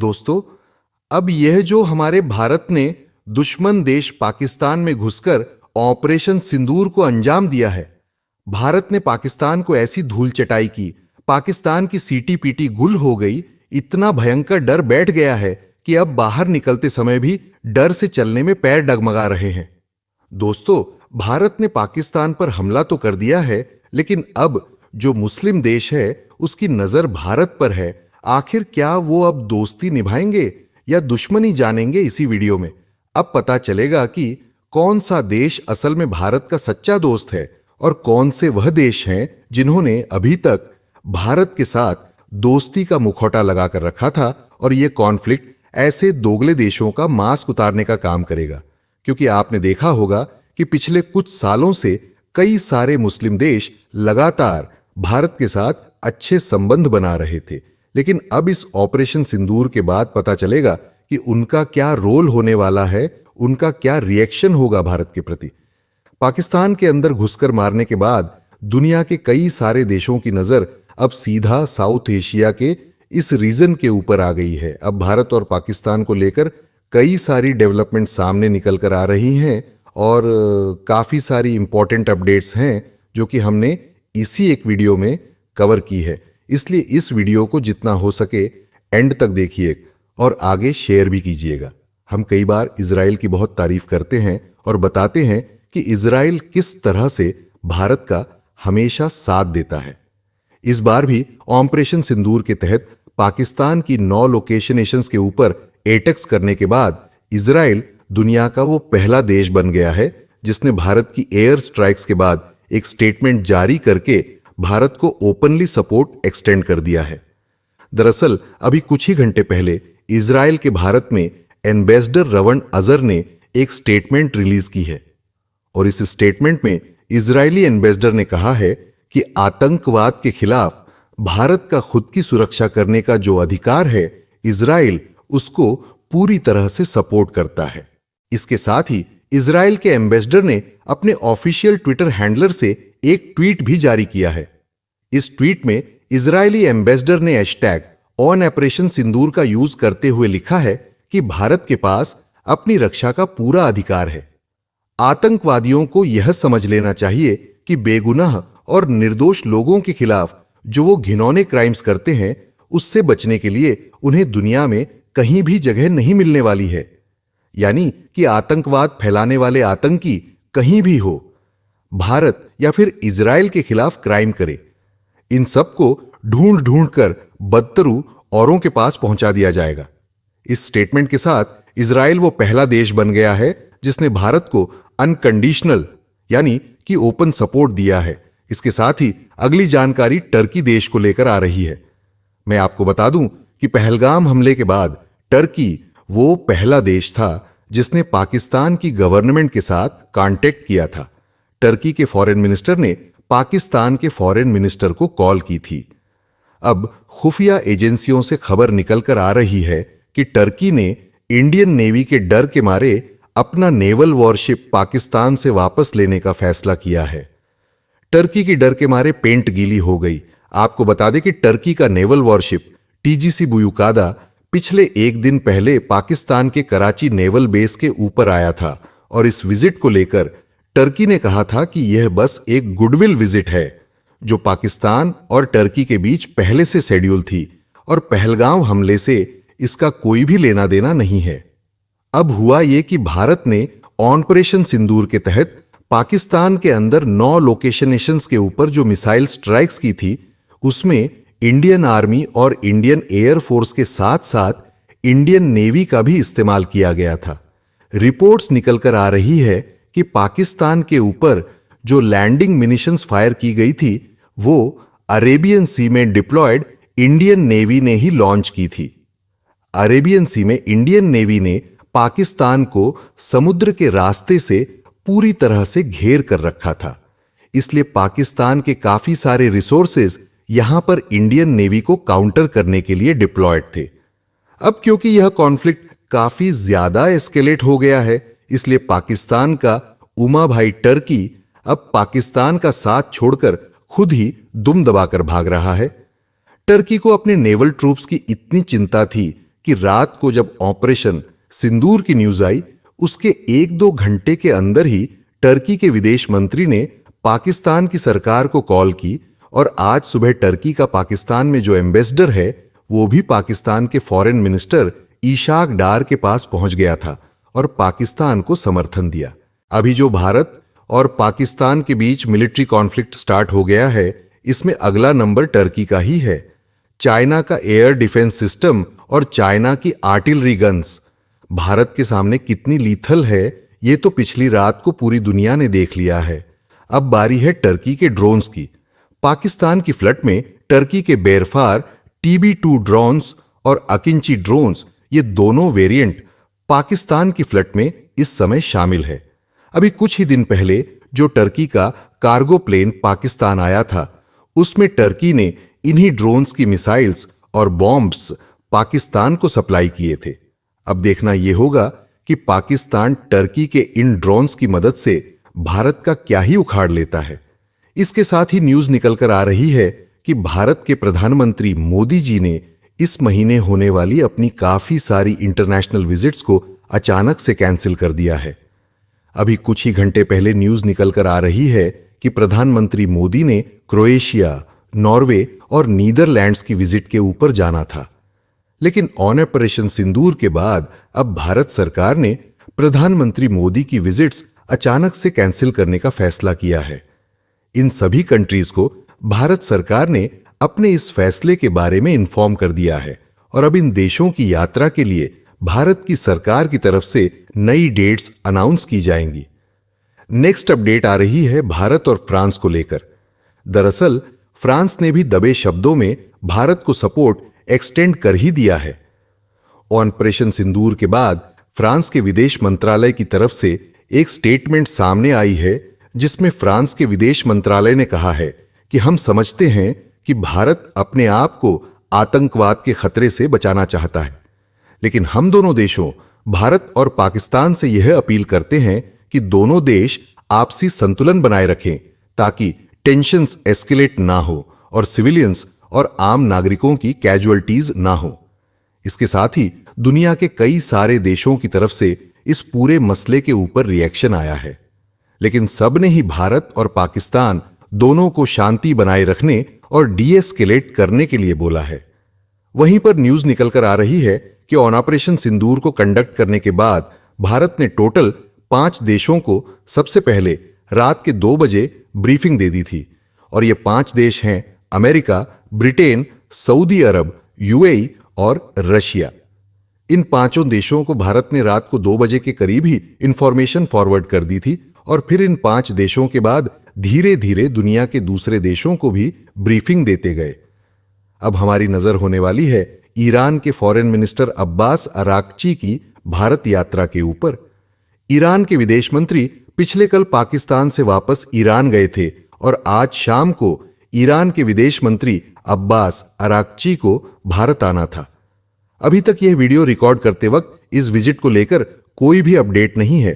दोस्तों, अब यह जो हमारे भारत ने दुश्मन देश पाकिस्तान में घुसकर ऑपरेशन सिंदूर को अंजाम दिया है, भारत ने पाकिस्तान को ऐसी धूल चटाई की, पाकिस्तान की सीटी पीटी गुल हो गई, इतना भयंकर डर बैठ गया है कि अब बाहर निकलते समय भी डर से चलने में पैर डगमगा रहे हैं। दोस्तों, भारत ने पाकिस्तान पर हमला तो कर दिया है, लेकिन अब जो मुस्लिम देश है उसकी नजर भारत पर है। आखिर क्या वो अब दोस्ती निभाएंगे या दुश्मनी जानेंगे इसी वीडियो में। अब पता चलेगा कि कौन सा देश असल में भारत का सच्चा दोस्त है और कौन से वह देश हैं जिन्होंने अभी तक भारत के साथ दोस्ती का मुखौटा लगाकर रखा था, और यह कॉन्फ्लिक्ट ऐसे दोगले देशों का मास्क उतारने का काम करेगा। क्योंकि आपने देखा होगा कि पिछले कुछ सालों से कई सारे मुस्लिम देश लगातार भारत के साथ अच्छे संबंध बना रहे थे, लेकिन अब इस ऑपरेशन सिंदूर के बाद पता चलेगा कि उनका क्या रोल होने वाला है, उनका क्या रिएक्शन होगा भारत के प्रति। पाकिस्तान के अंदर घुसकर मारने के बाद दुनिया के कई सारे देशों की नजर अब सीधा साउथ एशिया के इस रीजन के ऊपर आ गई है। अब भारत और पाकिस्तान को लेकर कई सारी डेवलपमेंट सामने निकल कर आ रही हैं और काफी सारी इंपॉर्टेंट अपडेट्स हैं जो कि हमने इसी एक वीडियो में कवर की है। इसलिए इस वीडियो को जितना हो सके एंड तक देखिए और आगे शेयर भी कीजिएगा। हम कई बार इजराइल की बहुत तारीफ करते हैं और बताते हैं कि इजराइल किस तरह से भारत का हमेशा साथ देता है। इस बार भी ऑपरेशन सिंदूर के तहत पाकिस्तान की 9 लोकेशनेशंस के ऊपर एटैक्स करने के बाद इजराइल दुनिया का वो पहला देश बन गया है जिसने भारत की एयर स्ट्राइक्स के बाद एक स्टेटमेंट जारी करके भारत को ओपनली सपोर्ट एक्सटेंड कर दिया है। दरअसल अभी कुछ ही घंटे पहले इजराइल के भारत में एम्बेसडर रवन अजर ने एक स्टेटमेंट रिलीज की है और इस स्टेटमेंट में इजरायली एम्बेसडर ने कहा है कि आतंकवाद के खिलाफ भारत का खुद की सुरक्षा करने का जो अधिकार है, इजराइल उसको पूरी तरह से सपोर्ट करता है। इसके साथ ही इजराइल के एम्बेसडर ने अपने ऑफिशियल ट्विटर हैंडलर से एक ट्वीट भी जारी किया है। इस ट्वीट में इजरायली एम्बेसडर ने हैशटैग ऑन ऑपरेशन सिंदूर का यूज करते हुए लिखा है कि भारत के पास अपनी रक्षा का पूरा अधिकार है। आतंकवादियों को यह समझ लेना चाहिए कि बेगुनाह और निर्दोष लोगों के खिलाफ जो वो घिनौने क्राइम्स करते हैं, उससे बचने के लिए उन्हें दुनिया में कहीं भी जगह नहीं मिलने वाली है। यानी कि आतंकवाद फैलाने वाले आतंकी कहीं भी हो, भारत या फिर इजराइल के खिलाफ क्राइम करे, इन सबको ढूंढ ढूंढ कर बदतरू औरों के पास पहुंचा दिया जाएगा। इस स्टेटमेंट के साथ इजराइल वो पहला देश बन गया है जिसने भारत को अनकंडीशनल यानी कि ओपन सपोर्ट दिया है। इसके साथ ही अगली जानकारी टर्की देश को लेकर आ रही है। मैं आपको बता दूं कि पहलगाम हमले के बाद टर्की वो पहला देश था जिसने पाकिस्तान की गवर्नमेंट के साथ कांटेक्ट किया था। टर्की के फॉरेन मिनिस्टर ने पाकिस्तान के फॉरेन मिनिस्टर को कॉल की थी। अब खुफिया एजेंसियों से खबर निकलकर आ रही है कि टर्की ने इंडियन नेवी के डर के मारे अपना नेवल वॉरशिप पाकिस्तान से वापस लेने का फैसला किया है। टर्की की डर के मारे पेंट गीली हो गई। आपको बता दें कि टर्की का नेवल वॉरशिप टीजीसी बुयुकादा पिछले एक दिन पहले पाकिस्तान के कराची नेवल बेस के ऊपर आया था और इस विजिट को लेकर टर्की ने कहा था कि यह बस एक गुडविल विजिट है जो पाकिस्तान और टर्की के बीच पहले से शेड्यूल थी और पहलगाम हमले से इसका कोई भी लेना देना नहीं है। अब हुआ यह कि भारत ने ऑपरेशन सिंदूर के तहत पाकिस्तान के अंदर 9 लोकेशनेशंस के ऊपर जो मिसाइल स्ट्राइक्स की थी, उसमें इंडियन आर्मी और इंडियन एयर फोर्स के साथ साथ इंडियन नेवी का भी इस्तेमाल किया गया था। रिपोर्ट्स निकलकर आ रही है कि पाकिस्तान के ऊपर जो लैंडिंग मिनिशंस फायर की गई थी वो अरेबियन सी में डिप्लॉयड इंडियन नेवी ने ही लॉन्च की थी। अरेबियन सी में इंडियन नेवी ने पाकिस्तान को समुद्र के रास्ते से पूरी तरह से घेर कर रखा था, इसलिए पाकिस्तान के काफी सारे रिसोर्सेज यहां पर इंडियन नेवी को काउंटर करने के लिए डिप्लॉयड थे। अब क्योंकि यह कॉन्फ्लिक्ट काफी ज्यादा एस्केलेट हो गया है, इसलिए पाकिस्तान का उमा भाई टर्की अब पाकिस्तान का साथ छोड़कर खुद ही दुम दबाकर भाग रहा है। टर्की को अपने नेवल ट्रूप्स की इतनी चिंता थी कि रात को जब ऑपरेशन सिंदूर की न्यूज आई, उसके 1-2 घंटे के अंदर ही टर्की के विदेश मंत्री ने पाकिस्तान की सरकार को कॉल की और आज सुबह टर्की का पाकिस्तान में जो एम्बेसडर है वो भी पाकिस्तान के फॉरेन मिनिस्टर इशाक डार के पास पहुंच गया था और पाकिस्तान को समर्थन दिया। अभी जो भारत और पाकिस्तान के बीच मिलिट्री कॉन्फ्लिक्ट स्टार्ट हो गया है, इसमें अगला नंबर टर्की का ही है। चाइना का एयर डिफेंस सिस्टम और चाइना की आर्टिलरी गन्स भारत के सामने कितनी लीथल है, ये तो पिछली रात को पूरी दुनिया ने देख लिया है। अब बारी है टर्की के ड्रोन्स की। पाकिस्तान की फ्लट में टर्की के बेरफार TB2 ड्रोन्स और अकिंची ड्रोन्स, ये दोनों वेरिएंट पाकिस्तान की फ्लट में इस समय शामिल है। अभी कुछ ही दिन पहले जो टर्की का कार्गो प्लेन पाकिस्तान आया था, उसमें टर्की ने इन्हीं ड्रोन्स की मिसाइल्स और बॉम्ब्स पाकिस्तान को सप्लाई किए थे। अब देखना यह होगा कि पाकिस्तान टर्की के इन ड्रोन्स की मदद से भारत का क्या ही उखाड़ लेता है। इसके साथ ही न्यूज निकलकर आ रही है कि भारत के प्रधानमंत्री मोदी जी ने इस महीने होने वाली अपनी काफी सारी इंटरनेशनल विजिट्स को अचानक से कैंसिल कर दिया है। अभी कुछ ही घंटे पहले न्यूज निकलकर आ रही है कि प्रधानमंत्री मोदी ने क्रोएशिया, नॉर्वे और नीदरलैंड्स की विजिट के ऊपर जाना था, लेकिन ऑपरेशन सिंदूर के बाद अब भारत सरकार ने प्रधानमंत्री मोदी की विजिट्स अचानक से कैंसिल करने का फैसला किया है। इन सभी कंट्रीज को भारत सरकार ने अपने इस फैसले के बारे में इन्फॉर्म कर दिया है और अब इन देशों की यात्रा के लिए भारत की सरकार की तरफ से नई डेट्स अनाउंस की जाएंगी। नेक्स्ट अपडेट आ रही है भारत और फ्रांस को लेकर। दरअसल फ्रांस ने भी दबे शब्दों में भारत को सपोर्ट एक्सटेंड कर ही दिया है। ऑपरेशन सिंदूर के बाद फ्रांस के विदेश मंत्रालय की तरफ से एक स्टेटमेंट सामने आई है, जिसमें फ्रांस के विदेश मंत्रालय ने कहा है कि हम समझते हैं कि भारत अपने आप को आतंकवाद के खतरे से बचाना चाहता है, लेकिन हम दोनों देशों भारत और पाकिस्तान से यह अपील करते हैं कि दोनों देश आपसी संतुलन बनाए रखें ताकि टेंशन्स एस्केलेट ना हो और सिविलियंस और आम नागरिकों की कैजुअलिटीज ना हो। इसके साथ ही दुनिया के कई सारे देशों की तरफ से इस पूरे मसले के ऊपर रिएक्शन आया है, लेकिन सब ने ही भारत और पाकिस्तान दोनों को शांति बनाए रखने और डीएस्केलेट करने के लिए बोला है। वहीं पर न्यूज निकलकर आ रही है कि ऑपरेशन सिंदूर को कंडक्ट करने के बाद भारत ने टोटल 5 देशों को सबसे पहले रात के 2 बजे ब्रीफिंग दे दी थी और ये 5 देश हैं अमेरिका, ब्रिटेन, सऊदी अरब, यूएई और रशिया। इन 5 देशों को भारत ने रात को 2 बजे के करीब ही इंफॉर्मेशन फॉरवर्ड कर दी थी और फिर इन 5 देशों के बाद धीरे धीरे दुनिया के दूसरे देशों को भी ब्रीफिंग देते गए। अब हमारी नजर होने वाली है ईरान के फॉरेन मिनिस्टर अब्बास अराक्ची की भारत यात्रा के ऊपर। ईरान के विदेश मंत्री पिछले कल पाकिस्तान से वापस ईरान गए थे और आज शाम को ईरान के विदेश मंत्री अब्बास अराक्ची को भारत आना था। अभी तक यह वीडियो रिकॉर्ड करते वक्त इस विजिट को लेकर कोई भी अपडेट नहीं है।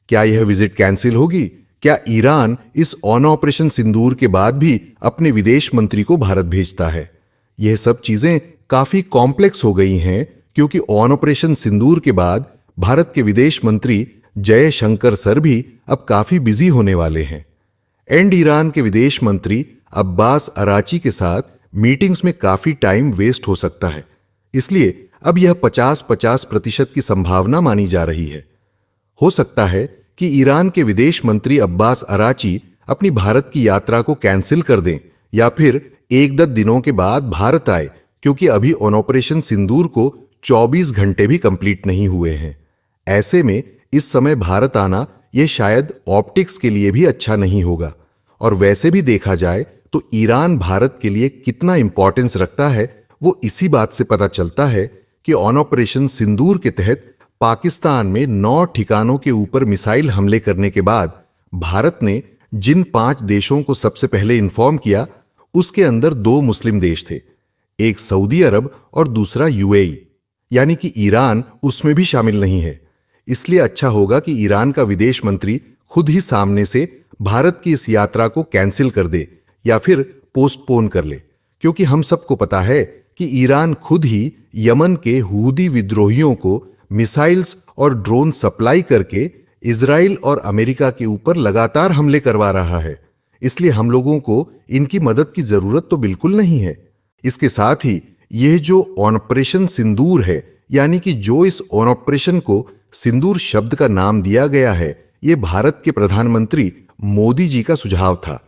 क्या यह विजिट कैंसिल होगी? क्या ईरान इस ऑपरेशन सिंदूर के बाद भी अपने विदेश मंत्री को भारत भेजता है? यह सब चीजें काफी कॉम्प्लेक्स हो गई हैं क्योंकि ऑपरेशन सिंदूर के बाद भारत के विदेश मंत्री जयशंकर सर भी अब काफी बिजी होने वाले हैं एंड ईरान के विदेश मंत्री अब्बास अराची के साथ मीटिंग्स में काफी टाइम वेस्ट हो सकता है। इसलिए अब यह 50-50% की संभावना मानी जा रही है। हो सकता है कि ईरान के विदेश मंत्री अब्बास अराची अपनी भारत की यात्रा को कैंसिल कर दें या फिर 1-10 दिनों के बाद भारत आए, क्योंकि अभी ऑपरेशन सिंदूर को 24 घंटे भी कंप्लीट नहीं हुए हैं। ऐसे में इस समय भारत आना यह शायद ऑप्टिक्स के लिए भी अच्छा नहीं होगा और वैसे भी देखा जाए तो ईरान भारत के लिए कितना इंपॉर्टेंस रखता है वो इसी बात से पता चलता है कि ऑपरेशन सिंदूर के तहत पाकिस्तान में 9 ठिकानों के ऊपर मिसाइल हमले करने के बाद भारत ने जिन 5 देशों को सबसे पहले इन्फॉर्म किया उसके अंदर 2 मुस्लिम देश थे, एक सऊदी अरब और दूसरा यूएई, यानी कि ईरान उसमें भी शामिल नहीं है। इसलिए अच्छा होगा कि ईरान का विदेश मंत्री खुद ही सामने से भारत की इस यात्रा को कैंसिल कर दे या फिर पोस्टपोन कर ले, क्योंकि हम सबको पता है कि ईरान खुद ही यमन के हूदी विद्रोहियों को मिसाइल्स और ड्रोन सप्लाई करके इजराइल और अमेरिका के ऊपर लगातार हमले करवा रहा है। इसलिए हम लोगों को इनकी मदद की जरूरत तो बिल्कुल नहीं है। इसके साथ ही यह जो ऑपरेशन सिंदूर है, यानी कि जो इस ऑपरेशन को सिंदूर शब्द का नाम दिया गया है, यह भारत के प्रधानमंत्री मोदी जी का सुझाव था।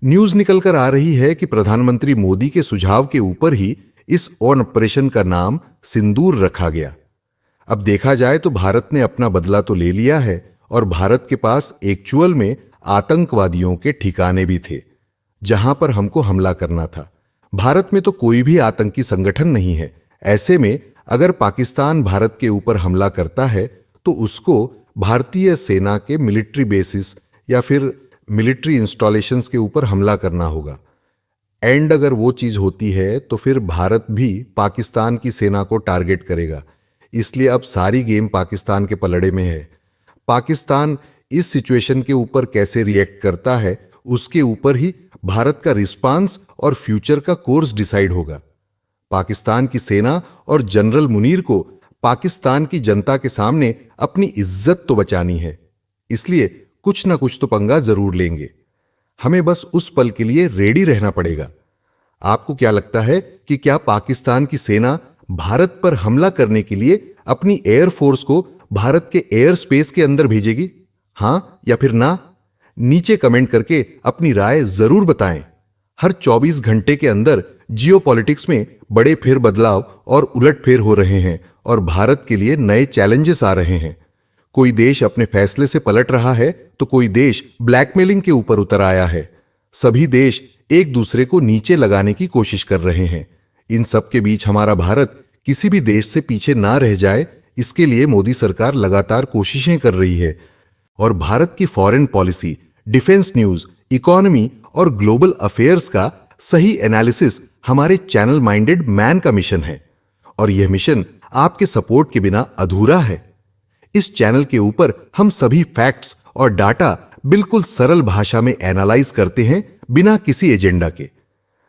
न्यूज निकलकर आ रही है कि प्रधानमंत्री मोदी के सुझाव के ऊपर ही इस ऑपरेशन का नाम सिंदूर रखा गया। अब देखा जाए तो भारत ने अपना बदला तो ले लिया है और भारत के पास एक्चुअल में आतंकवादियों के ठिकाने भी थे जहां पर हमको हमला करना था। भारत में तो कोई भी आतंकी संगठन नहीं है। ऐसे में अगर पाकिस्तान भारत के ऊपर हमला करता है तो उसको भारतीय सेना के मिलिट्री बेसिस या फिर मिलिट्री इंस्टॉलेशंस के ऊपर हमला करना होगा। एंड अगर वो चीज होती है तो फिर भारत भी पाकिस्तान की सेना को टारगेट करेगा। इसलिए अब सारी गेम पाकिस्तान के पलड़े में है। पाकिस्तान इस सिचुएशन के ऊपर कैसे रिएक्ट करता है, उसके ऊपर ही भारत का रिस्पांस और फ्यूचर का कोर्स डिसाइड होगा। पाकिस्तान की सेना और जनरल मुनीर को पाकिस्तान की जनता के सामने अपनी इज्जत तो बचानी है, इसलिए कुछ ना कुछ तो पंगा जरूर लेंगे। हमें बस उस पल के लिए रेडी रहना पड़ेगा। आपको क्या लगता है कि क्या पाकिस्तान की सेना भारत पर हमला करने के लिए अपनी एयरफोर्स को भारत के एयर स्पेस के अंदर भेजेगी? हां या फिर ना? नीचे कमेंट करके अपनी राय जरूर बताएं। हर 24 घंटे के अंदर जियोपॉलिटिक्स में बड़े फेर बदलाव और उलटफेर हो रहे हैं और भारत के लिए नए चैलेंजेस आ रहे हैं। कोई देश अपने फैसले से पलट रहा है तो कोई देश ब्लैकमेलिंग के ऊपर उतर आया है। सभी देश एक दूसरे को नीचे लगाने की कोशिश कर रहे हैं। इन सब के बीच हमारा भारत किसी भी देश से पीछे ना रह जाए, इसके लिए मोदी सरकार लगातार कोशिशें कर रही है। और भारत की foreign policy, defence news, economy और ग्लोबल अफेयर्स का सही एनालिसिस हमारे चैनल माइंडेड मैन का मिशन है और यह मिशन आपके सपोर्ट के बिना अधूरा है। इस चैनल के ऊपर हम सभी फैक्ट्स और डाटा बिल्कुल सरल भाषा में एनालाइज करते हैं, बिना किसी एजेंडा के।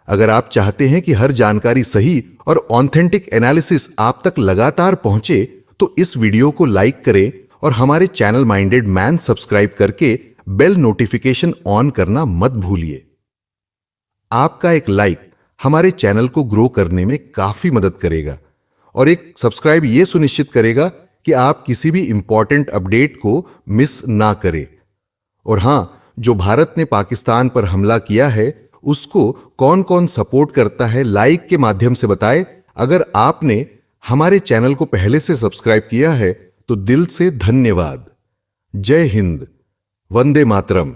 अगर आप चाहते हैं कि हर जानकारी सही और ऑथेंटिक एनालिसिस आप तक लगातार पहुंचे तो इस वीडियो को लाइक करें और हमारे चैनल माइंडेड मैन सब्सक्राइब करके बेल नोटिफिकेशन ऑन करना मत भूलिए। आपका एक लाइक हमारे चैनल को ग्रो करने में काफी मदद करेगा और एक सब्सक्राइब यह सुनिश्चित करेगा कि आप किसी भी इंपॉर्टेंट अपडेट को मिस ना करें। और हां, जो भारत ने पाकिस्तान पर हमला किया है उसको कौन कौन सपोर्ट करता है, लाइक के माध्यम से बताएं। अगर आपने हमारे चैनल को पहले से सब्सक्राइब किया है तो दिल से धन्यवाद। जय हिंद, वंदे मातरम।